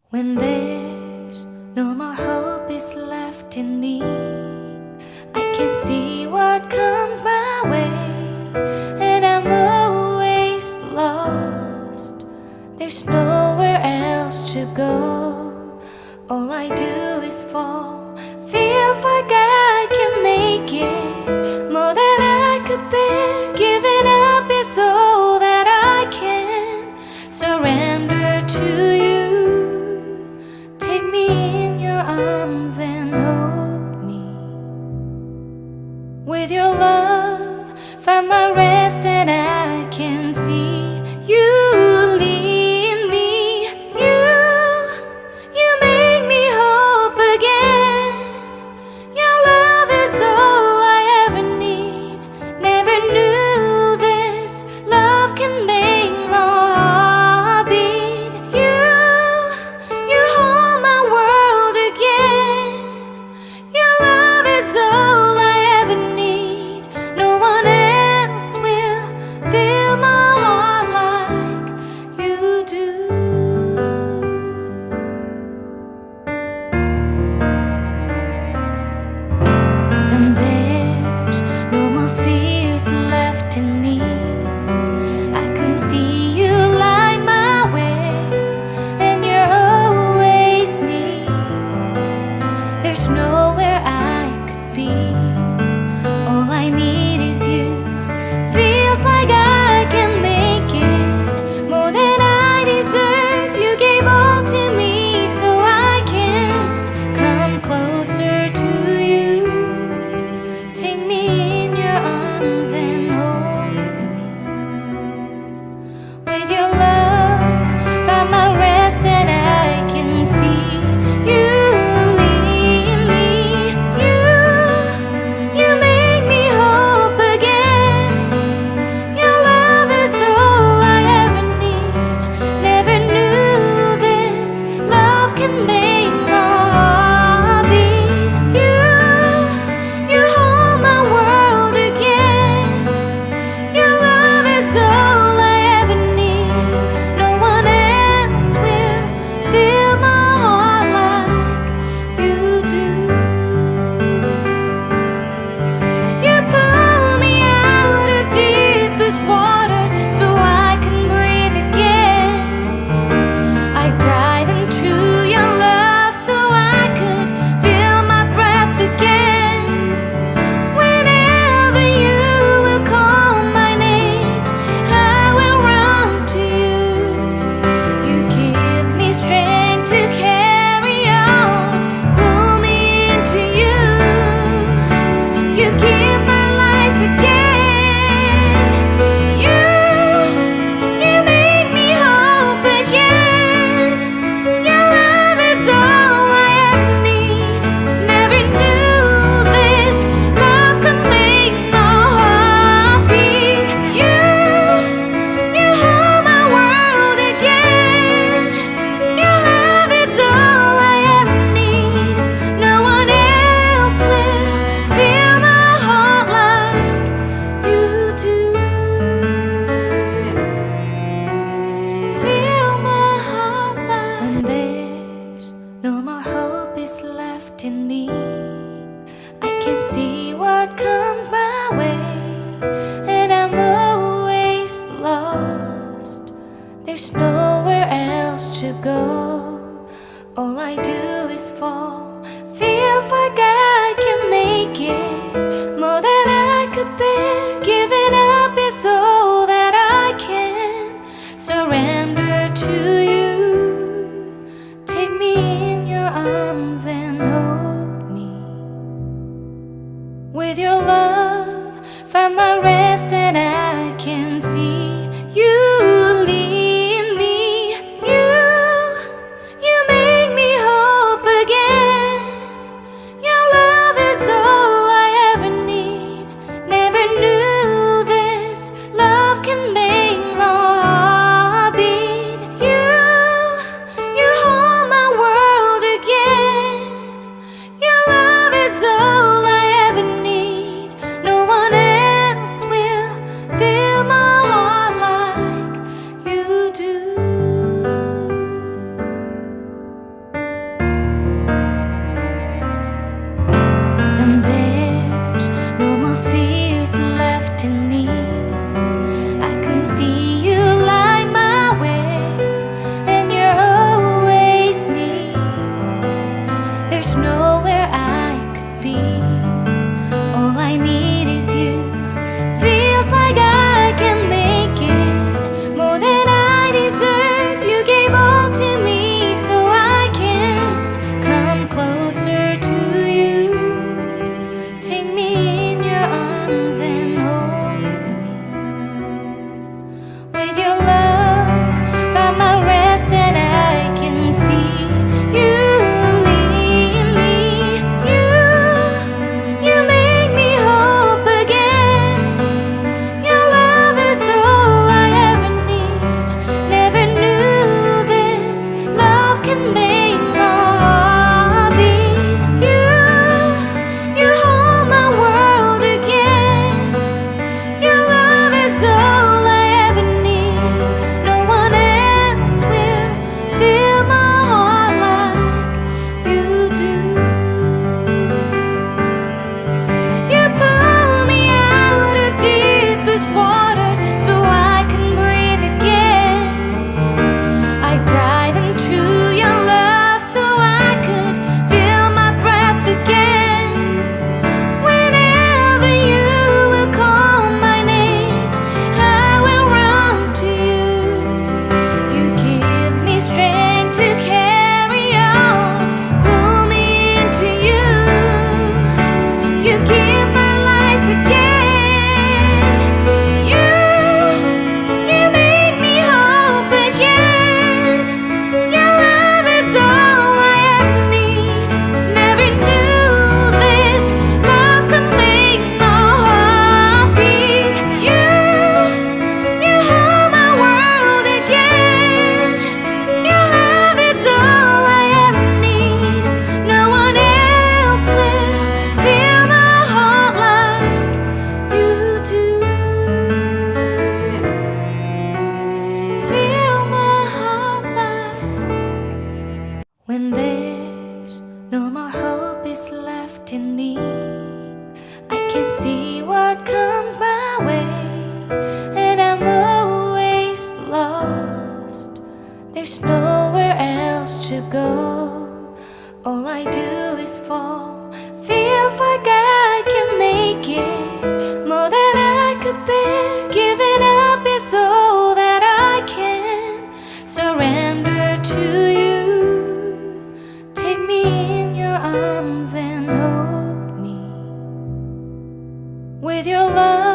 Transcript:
When there's no more hope is left in me, I can see what comes my way, and I'm always lost. There's nowhere else to go. All I do is fall. Feels like I can make it more than I could bear. Giving up is all that I can surrender to you. Take me in your arms and hold me. With your love, find my rest, and I can see you lead me. You make me hope again. Your love is all I ever need. Never knew this love can make my heart beat. You hold my world again. Your love is all I ever need. No one else will fill my heart like you do. And there's no more fears left in me. I can see you light my way, and you're always near. There's nowhere I could be. All I need is you. Feels like I can make it more than I deserve. You gave all to me so I can come closer to you. Take me in your arms and hold me. With your love, find my rest, and I can see you lead me. You make me hope again. Your love is all I ever need. Never knew this love can make my heart beat. You hold my world again. Your love is all I ever need. No one else will fill my heart like you do. You pull me out of deepest water so I can breathe again. I dive into your love so I could feel my breath again. Whenever you will call my name, I will run to you. You give me strength to carry on. Pull me into you. You give my life again. You make me hope again. Your love is all I ever need. Never knew this love could make my heart beat. You hold my world again. Your love is all I ever need. No one else will fill my heart like you do. Fill my heart like. When there's no more hope is left in me, I can see what comes my way, and I'm always lost. There's nowhere else to go. All I do is fall. Feels like I can make it more than I could bear. Giving up is all that I can surrender to you. Take me in your arms and hold me. With your love, find my rest, and I can see you lead me. You make me hope again. Your love is all I ever need. Never knew With your love, find my rest and I can see you lead me. You make me hope again. Your love is all I ever need. Never knew this love can make my heart beat. You hold my world again. Your love is all I ever need. No one else will fill my heart like you do. You pull me out of deepest water so I can breathe again. I dive into your love so I could feel my breath again. Whenever you will call my name, I will run to you. You give me strength to carry on. Pull me into you. You give my life again. You make me hope again. Your love is all I ever need. Never knew this love could make my heart beat. You hold my world again. Your love is all I ever need. No one else will fill my heart like you do. Fill my heart like. When there's no more hope is left in me, I can see what comes my way, and I'm always lost. There's nowhere else to go. All I do is fall. Feels like I can make it more than I could bear. Giving up is all that I can. Surrender to you. Take me in your arms and hold me. With your love